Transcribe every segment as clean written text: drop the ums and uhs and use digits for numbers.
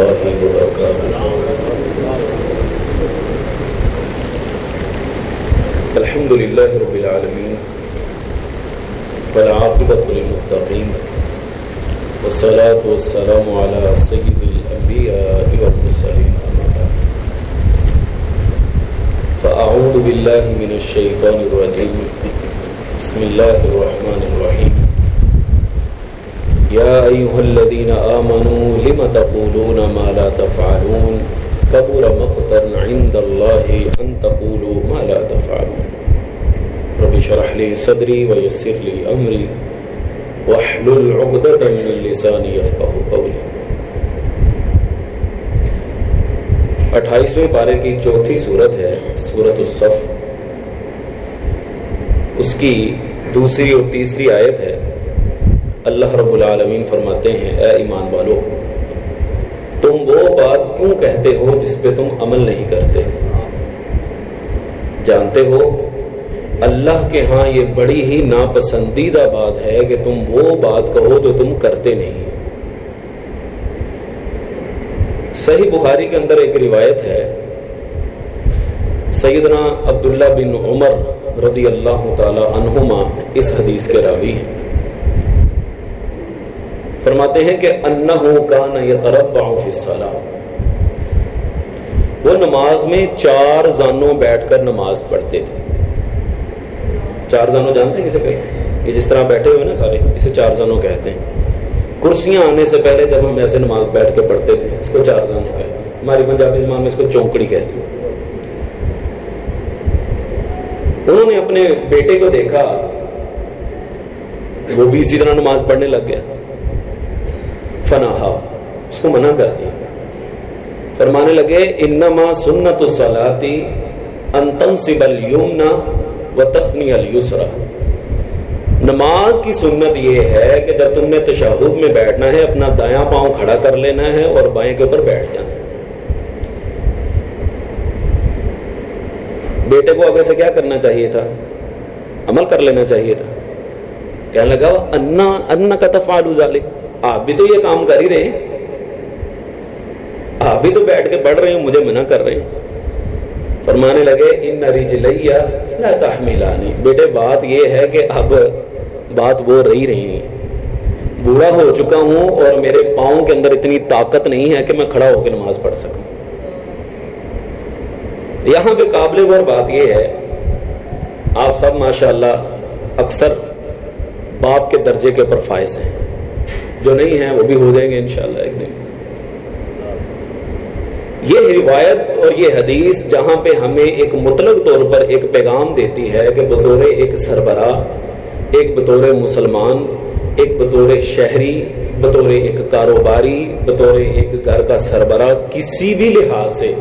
الله وبركاته. الحمد لله رب العالمين والعاقبة للمتقين والصلاة والسلام على سيد الأنبياء والمرسلين. فأعوذ بالله من الشيطان الرجيم. بسم الله الرحمن الرحيم. يا أيها الذين آمنوا لم تقولون ما لا تفعلون كبر مقتا عند الله أن تقولوا ما لا تفعلون. رب اشرح لي صدري ويسر لي أمري واحلل عقدة من لساني يفقهوا قولي. 28ویں پارے کی چوتھی صورت ہے سورۃ الصف. اس کی دوسری اور تیسری آیت ہے. اللہ رب العالمین فرماتے ہیں اے ایمان والو تم وہ بات کیوں کہتے ہو جس پہ تم عمل نہیں کرتے؟ جانتے ہو اللہ کے ہاں یہ بڑی ہی ناپسندیدہ بات ہے کہ تم وہ بات کہو جو تم کرتے نہیں. صحیح بخاری کے اندر ایک روایت ہے. سیدنا عبداللہ بن عمر رضی اللہ تعالی عنہما اس حدیث کے راوی ہیں. فرماتے ہیں کہ انہ کان یتربع فی الصلاۃ. وہ نماز میں 4 زانوں بیٹھ کر نماز پڑھتے تھے. 4 زانوں جانتے ہیں کسے کہتے ہیں؟ یہ جس طرح بیٹھے ہوئے نا سارے، اسے 4 زانوں کہتے ہیں. کرسیاں آنے سے پہلے جب ہم ایسے نماز بیٹھ کے پڑھتے تھے اس کو 4 زانوں کہتے ہیں. ہماری پنجابی زبان میں اس کو چونکڑی کہتے ہیں. انہوں نے اپنے بیٹے کو دیکھا، وہ بھی اسی طرح نماز پڑھنے لگ گیا. فنہا، اس کو منع کر دیا. فرمانے لگے انما سنت الصلاۃ ان تنصب الیمنى وتثنی الیسرى. نماز کی سنت یہ ہے کہ جب تم نے تشہد میں بیٹھنا ہے اپنا دایاں پاؤں کھڑا کر لینا ہے اور بائیں کے اوپر بیٹھ جانا ہے. بیٹے کو آگے سے کیا کرنا چاہیے تھا؟ عمل کر لینا چاہیے تھا. کہنے لگا انک تفعل ذلک، آپ بھی تو یہ کام کر ہی رہے ہیں، آپ بھی تو بیٹھ کے پڑھ رہے ہیں، مجھے منع کر رہے ہیں. فرمانے لگے ان رجلی لا تحملانی. بیٹے بات یہ ہے کہ اب بات وہ رہی ہیں، بوڑھا ہو چکا ہوں اور میرے پاؤں کے اندر اتنی طاقت نہیں ہے کہ میں کھڑا ہو کے نماز پڑھ سکوں. یہاں پہ قابل غور بات یہ ہے، آپ سب ماشاءاللہ اکثر باپ کے درجے کے اوپر فائز ہیں. جو نہیں ہیں وہ بھی ہو جائیں گے انشاءاللہ ایک دن. یہ روایت اور یہ حدیث جہاں پہ ہمیں ایک مطلق طور پر ایک پیغام دیتی ہے کہ بطور ایک سربراہ، ایک بطور مسلمان، ایک بطور شہری، بطور ایک کاروباری، بطور ایک گھر کا سربراہ، کسی بھی لحاظ سے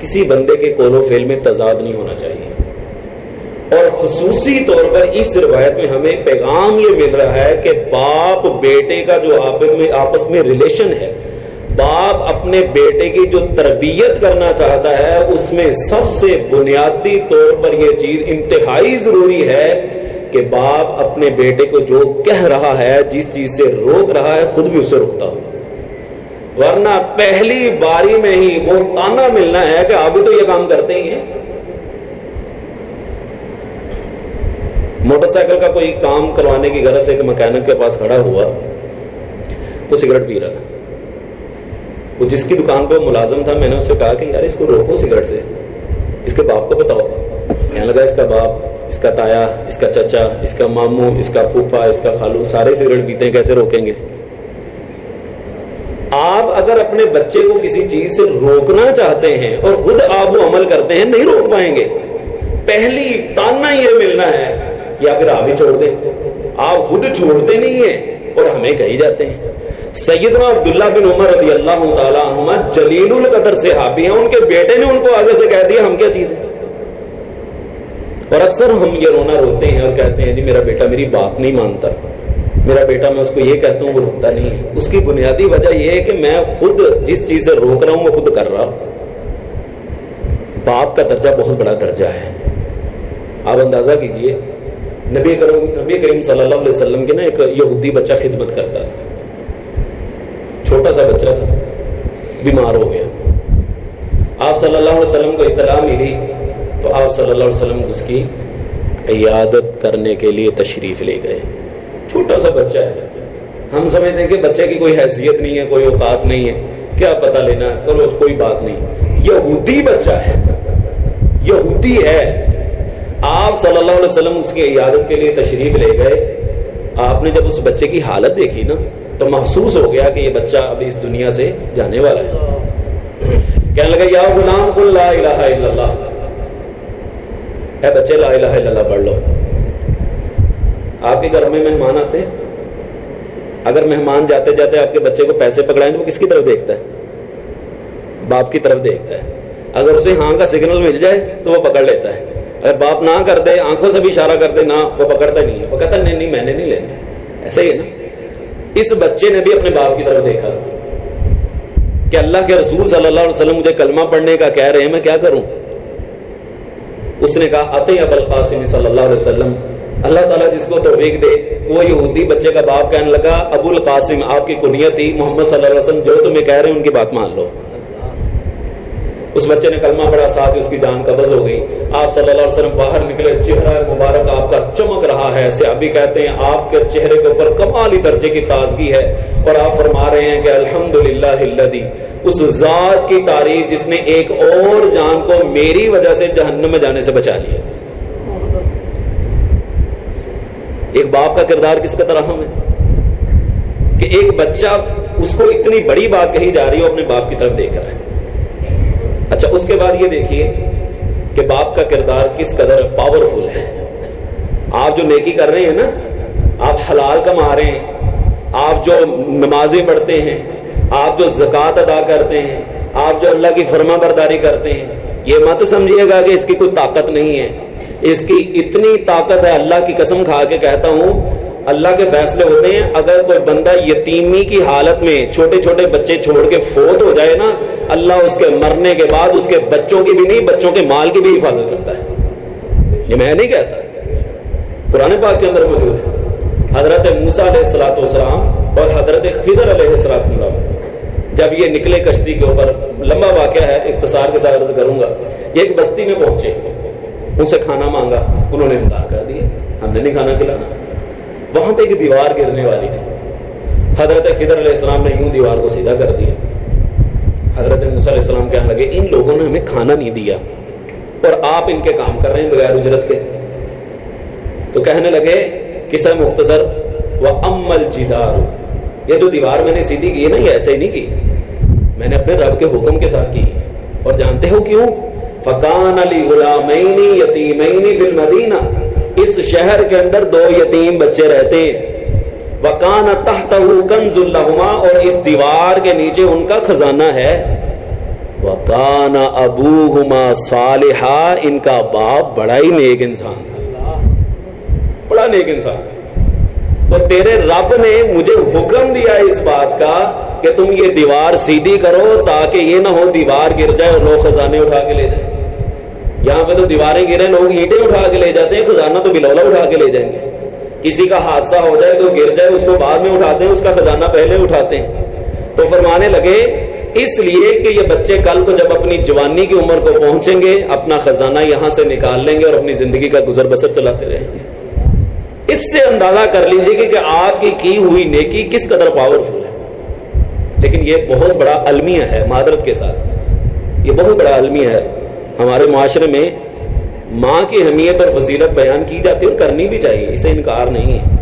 کسی بندے کے قول و فعل میں تضاد نہیں ہونا چاہیے. اور خصوصی طور پر اس روایت میں ہمیں پیغام یہ مل رہا ہے کہ باپ بیٹے کا جو آپس میں ریلیشن ہے، باپ اپنے بیٹے کی جو تربیت کرنا چاہتا ہے، اس میں سب سے بنیادی طور پر یہ چیز انتہائی ضروری ہے کہ باپ اپنے بیٹے کو جو کہہ رہا ہے، جس چیز سے روک رہا ہے، خود بھی اسے روکتا ہو. ورنہ پہلی باری میں ہی وہ تانا ملنا ہے کہ آپ بھی تو یہ کام کرتے ہی ہیں. موٹر سائیکل کا کوئی کام کروانے کی غرض سے کہ مکینک کے پاس کھڑا ہوا، وہ سگریٹ پی رہا تھا. وہ جس کی دکان پہ ملازم تھا، میں نے اس سے کہا کہ یار اس کو روکو سگریٹ سے، اس کے باپ کو بتاؤ. کہنے لگا اس کا باپ، اس کا تایا، اس کا چچا، اس کا ماموں، اس کا پھوپھا، اس کا خالو سارے سگریٹ پیتے ہیں، کیسے روکیں گے؟ آپ اگر اپنے بچے کو کسی چیز سے روکنا چاہتے ہیں اور خود آپ وہ عمل کرتے ہیں، نہیں روک پائیں گے. پہلی تانا یہ ملنا ہے، یا پھر آپ ہی چھوڑ دیں. آپ خود چھوڑتے نہیں ہیں اور ہمیں کہی جاتے ہیں. سیدنا عبداللہ بن عمر رضی اللہ تعالیٰ عنہما جلیل القدر صحابی ہیں، ان کے بیٹے نے ان کو آگے سے کہہ دیا ہم کیا چیز ہے. اور اکثر ہم یہ رونا روتے ہیں اور کہتے ہیں جی میرا بیٹا میری بات نہیں مانتا، میرا بیٹا میں اس کو یہ کہتا ہوں وہ رکتا نہیں ہے. اس کی بنیادی وجہ یہ ہے کہ میں خود جس چیز سے روک رہا ہوں وہ خود کر رہا ہوں. باپ کا درجہ بہت بڑا درجہ ہے. آپ اندازہ کیجئے نبی کریم صلی اللہ علیہ وسلم کے نا ایک یہودی بچہ خدمت کرتا تھا، چھوٹا سا بچہ تھا. بیمار ہو گیا. آپ صلی اللہ علیہ وسلم کو اطلاع ملی تو آپ صلی اللہ علیہ وسلم اس کی عیادت کرنے کے لیے تشریف لے گئے. چھوٹا سا بچہ ہے, ہم سمجھتے ہیں کہ بچے کی کوئی حیثیت نہیں ہے, کوئی اوقات نہیں ہے, کیا پتہ لینا, کرو کوئی بات نہیں. یہودی بچہ ہے, یہودی ہے. آپ صلی اللہ علیہ وسلم اس کی عیادت کے لیے تشریف لے گئے. آپ نے جب اس بچے کی حالت دیکھی نا تو محسوس ہو گیا کہ یہ بچہ اب اس دنیا سے جانے والا ہے. کہنے لگا یا غلام قل لا الہ الا اللہ, اے بچے لا الہ الا اللہ پڑھ لو. آپ کے گھر میں مہمان آتے ہیں, اگر مہمان جاتے جاتے آپ کے بچے کو پیسے پکڑائیں تو وہ کس کی طرف دیکھتا ہے؟ باپ کی طرف دیکھتا ہے. اگر اسے ہاں کا سگنل مل جائے تو وہ پکڑ لیتا ہے. اگر باپ نہ کر دے, آنکھوں سے بھی اشارہ کر دے, نہ, وہ پکڑتا نہیں ہے. وہ کہتا نہیں نہیں میں نے نہیں لینا. ایسا ہی ہے نا. اس بچے نے بھی اپنے باپ کی طرف دیکھا کہ اللہ کے رسول صلی اللہ علیہ وسلم مجھے کلمہ پڑھنے کا کہہ رہے ہیں, میں کیا کروں؟ اس نے کہا اطیع ابا القاسم صلی اللہ علیہ وسلم. اللہ تعالیٰ جس کو توفیق دے. وہ یہودی بچے کا باپ کہنے لگا ابو القاسم آپ کی کنیت تھی, محمد صلی اللہ علیہ وسلم جو تمہیں کہہ رہے ہیں ان کی بات مان لو. اس بچے نے کلمہ پڑھا, ساتھ ہی اس کی جان قبض ہو گئی. آپ صلی اللہ علیہ وسلم باہر نکلے, چہرہ مبارک آپ کا چمک رہا ہے. صحابی کہتے ہیں آپ کے چہرے کے اوپر کمالی درجے کی تازگی ہے, اور آپ فرما رہے ہیں کہ الحمدللہ الذی, اس ذات کی تعریف جس نے ایک اور جان کو میری وجہ سے جہنم میں جانے سے بچا لیا. ایک باپ کا کردار کس کا طرح ہم ہے کہ ایک بچہ, اس کو اتنی بڑی بات کہی جا رہی ہے, وہ اپنے باپ کی طرف دیکھ رہا ہے. اچھا, اس کے بعد یہ دیکھیے کہ باپ کا کردار کس قدر پاورفل ہے. آپ جو نیکی کر رہے ہیں نا, آپ حلال کما رہے ہیں, آپ جو نمازیں پڑھتے ہیں, آپ جو زکوٰۃ ادا کرتے ہیں, آپ جو اللہ کی فرما برداری کرتے ہیں, یہ مت سمجھیے گا کہ اس کی کوئی طاقت نہیں ہے. اس کی اتنی طاقت ہے, اللہ کی قسم کھا کے کہتا ہوں, اللہ کے فیصلے ہوتے ہیں. اگر کوئی بندہ یتیمی کی حالت میں چھوٹے چھوٹے بچے چھوڑ کے فوت ہو جائے نا, اللہ اس کے مرنے کے بعد اس کے بچوں کی بھی نہیں, بچوں کے مال کی بھی حفاظت کرتا ہے. یہ میں نہیں کہتا, قرآن پاک کے اندر موجود ہے. حضرت موسیٰ علیہ الصلوۃ والسلام اور حضرت خضر علیہ السلام جب یہ نکلے کشتی کے اوپر, لمبا واقعہ ہے, اختصار کے ساتھ عرض کروں گا. یہ ایک بستی میں پہنچے, ان سے کھانا مانگا, انہوں نے انکار کر دیا, ہم نے نہیں کھانا کھلانا. وہاں پہ ایک دیوار گرنے والی تھی. حضرت خضر علیہ السلام نے یوں دیوار کو سیدھا کر دیا. حضرت موسیٰ علیہ السلام کہنے لگے ان لوگوں نے ہمیں کھانا نہیں دیا اور آپ ان کے کام کر رہے ہیں بغیر اجرت کے. تو کہنے لگے قصہ مختصر, وَأَمَّا الْجِدَارُ, یہ جو دیوار میں نے سیدھی کی ہے نا, یہ ایسے ہی نہیں کی, میں نے اپنے رب کے حکم کے ساتھ کی. اور جانتے ہو کیوں؟ فَكَانَ لِغُلَامَيْنِ يَتِيمَيْنِ فِي الْمَدِينَةِ, اس شہر کے اندر 2 یتیم بچے رہتے ہیں. وَكَانَ تَحْتَهُ كَنْزٌ لَهُمَا, اور اس دیوار کے نیچے ان کا خزانہ ہے. وَكَانَ أَبُوهُمَا صَالِحًا, ان کا باپ بڑا ہی نیک انسان تھا, بڑا نیک انسان. تو تیرے رب نے مجھے حکم دیا اس بات کا کہ تم یہ دیوار سیدھی کرو تاکہ یہ نہ ہو دیوار گر جائے اور لوگ خزانے اٹھا کے لے جائیں. یہاں پہ تو دیواریں گریں, لوگ اینٹیں اٹھا کے لے جاتے ہیں, خزانہ تو بلولا اٹھا کے لے جائیں گے. کسی کا حادثہ ہو جائے تو گر جائے, اس کو بعد میں اٹھاتے ہیں, اس کا خزانہ پہلے اٹھاتے ہیں. تو فرمانے لگے اس لیے کہ یہ بچے کل کو جب اپنی جوانی کی عمر کو پہنچیں گے, اپنا خزانہ یہاں سے نکال لیں گے اور اپنی زندگی کا گزر بسر چلاتے رہیں گے. اس سے اندازہ کر لیجیے کہ آپ کی ہوئی نیکی کس قدر پاورفل ہے. لیکن یہ بہت بڑا المیہ ہے, معذرت کے ساتھ, یہ بہت بڑا المیہ ہے. ہمارے معاشرے میں ماں کی اہمیت اور فضیلت بیان کی جاتی ہے اور کرنی بھی چاہیے, اسے انکار نہیں ہے,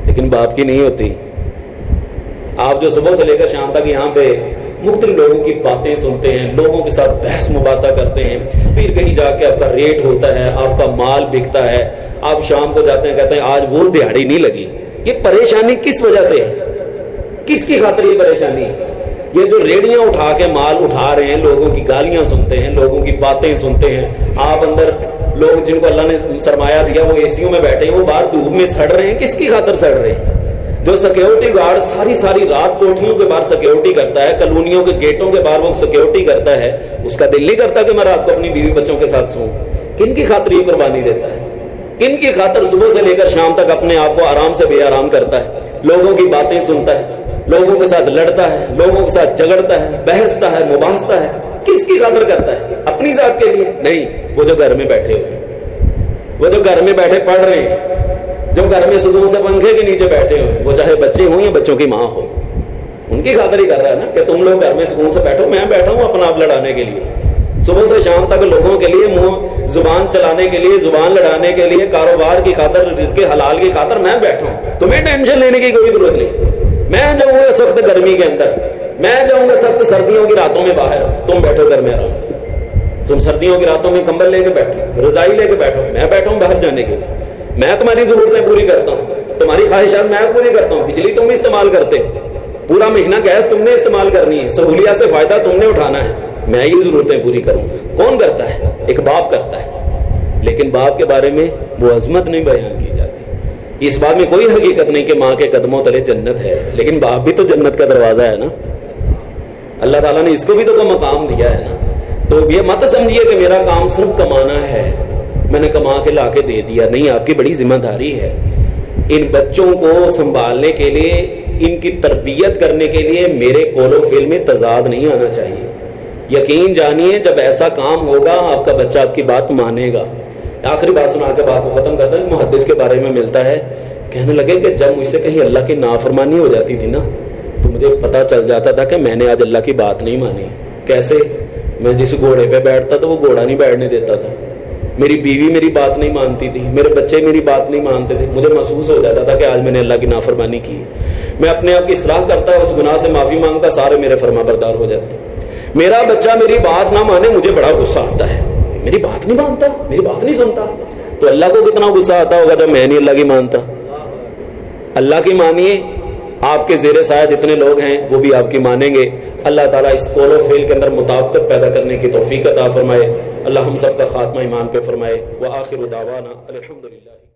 لیکن باپ کی نہیں ہوتی. آپ جو صبح سے لے کر شام تک یہاں پہ مختلف لوگوں کی باتیں سنتے ہیں, لوگوں کے ساتھ بحث مباحثہ کرتے ہیں, پھر کہیں جا کے آپ کا ریٹ ہوتا ہے, آپ کا مال بکتا ہے, آپ شام کو جاتے ہیں کہتے ہیں آج وہ دیہڑی نہیں لگی. یہ پریشانی کس وجہ سے ہے, کس کی خاطر یہ پریشانی ہے؟ یہ جو ریڑیاں اٹھا کے مال اٹھا رہے ہیں, لوگوں کی گالیاں سنتے ہیں, لوگوں کی باتیں سنتے ہیں. آپ اندر لوگ جن کو اللہ نے سرمایہ دیا وہ اے سیوں میں بیٹھے ہیں, وہ باہر دھوپ میں سڑ رہے ہیں. کس کی خاطر سڑ رہے ہیں؟ جو سیکیورٹی گارڈ ساری رات کوٹھیوں کے باہر سیکیورٹی کرتا ہے, کالونیوں کے گیٹوں کے باہر وہ سیکیورٹی کرتا ہے, اس کا دل نہیں کرتا کہ میں رات کو اپنی بیوی بچوں کے ساتھ سوں. کن کی خاطر یہ قربانی دیتا ہے؟ کن کی خاطر صبح سے لے کر شام تک اپنے آپ کو آرام سے بے آرام کرتا ہے, لوگوں کی باتیں سنتا ہے؟ لوگوں کے ساتھ لڑتا ہے، لوگوں کے ساتھ جھگڑتا ہے، بحثتا ہے، مباحثتا ہے، کس کی خاطر کرتا ہے؟ اپنی ذات کے لیے نہیں، وہ جو گھر میں بیٹھے ہوئے، وہ جو گھر میں بیٹھے پڑھ رہے ہیں، جو گھر میں سکون سے پنکھے کے نیچے بیٹھے ہوئے، وہ چاہے بچے ہوں یا بچوں کی ماں ہو، ان کی خاطر ہی کر رہا ہے نا کہ تم لوگ گھر میں سکون سے بیٹھو، میں بیٹھا ہوں اپنا آپ لڑانے کے لیے، صبح سے شام تک لوگوں کے لیے منہ زبان چلانے کے لیے، زبان لڑانے کے لیے، کاروبار کی خاطر، رزق حلال کی خاطر میں بیٹھا ہوں، تمہیں ٹینشن لینے کی کوئی ضرورت نہیں۔ میں جاؤں گا سخت گرمی کے اندر، میں جاؤں گا سخت سردیوں کی راتوں میں باہر، تم بیٹھو گھر میں آرام سے، تم سردیوں کی راتوں میں کمبل لے کے بیٹھو، رضائی لے کے بیٹھو، میں بیٹھا ہوں باہر جانے کے لیے، میں تمہاری ضرورتیں پوری کرتا ہوں، تمہاری خواہشات میں پوری کرتا ہوں، بجلی تم استعمال کرتے، پورا مہینہ گیس تم نے استعمال کرنی ہے، سہولیات سے فائدہ تم نے اٹھانا ہے، میں یہ ضرورتیں پوری کروں گا۔ کون کرتا ہے؟ ایک باپ کرتا ہے، لیکن باپ کے بارے میں وہ عظمت نہیں بیان کی جاتی۔ اس بات میں کوئی حقیقت نہیں کہ ماں کے قدموں تلے جنت ہے، لیکن باپ بھی تو جنت کا دروازہ ہے نا، اللہ تعالیٰ نے اس کو بھی تو کوئی مقام دیا ہے نا۔ تو یہ مت سمجھیے کہ میرا کام صرف کمانا ہے، میں نے کما کے لا کے دے دیا، نہیں، آپ کی بڑی ذمہ داری ہے۔ ان بچوں کو سنبھالنے کے لیے، ان کی تربیت کرنے کے لیے میرے قول و فعل میں تضاد نہیں آنا چاہیے۔ یقین جانیے جب ایسا کام ہوگا آپ کا بچہ آپ کی بات مانے گا۔ آخری بات سنا کے بات کو ختم کرتا ہوں۔ محدث کے بارے میں ملتا ہے، کہنے لگے کہ جب مجھ سے کہیں اللہ کی نافرمانی ہو جاتی تھی نا تو مجھے پتہ چل جاتا تھا کہ میں نے آج اللہ کی بات نہیں مانی۔ کیسے؟ میں جس گھوڑے پہ بیٹھتا تھا وہ گھوڑا نہیں بیٹھنے دیتا تھا، میری بیوی میری بات نہیں مانتی تھی، میرے بچے میری بات نہیں مانتے تھے، مجھے محسوس ہو جاتا تھا کہ آج میں نے اللہ کی نافرمانی کی۔ میں اپنے آپ کی اصلاح کرتا، اس گناہ سے معافی مانگتا، سارے میرے فرما بردار ہو جاتے۔ میرا بچہ میری بات نہ مانے مجھے بڑا غصہ آتا ہے، میری بات نہیں مانتا، میری بات نہیں سنتا، تو اللہ کو کتنا غصہ آتا ہوگا جب میں نہیں اللہ کی مانتا۔ اللہ کی مانیے، آپ کے زیر سایہ جتنے لوگ ہیں وہ بھی آپ کی مانیں گے۔ اللہ تعالیٰ اس قول و فعل کے اندر مطابقت پیدا کرنے کی توفیق عطا فرمائے۔ اللہ ہم سب کا خاتمہ ایمان پہ فرمائے۔ وآخر دعوانا الحمدللہ۔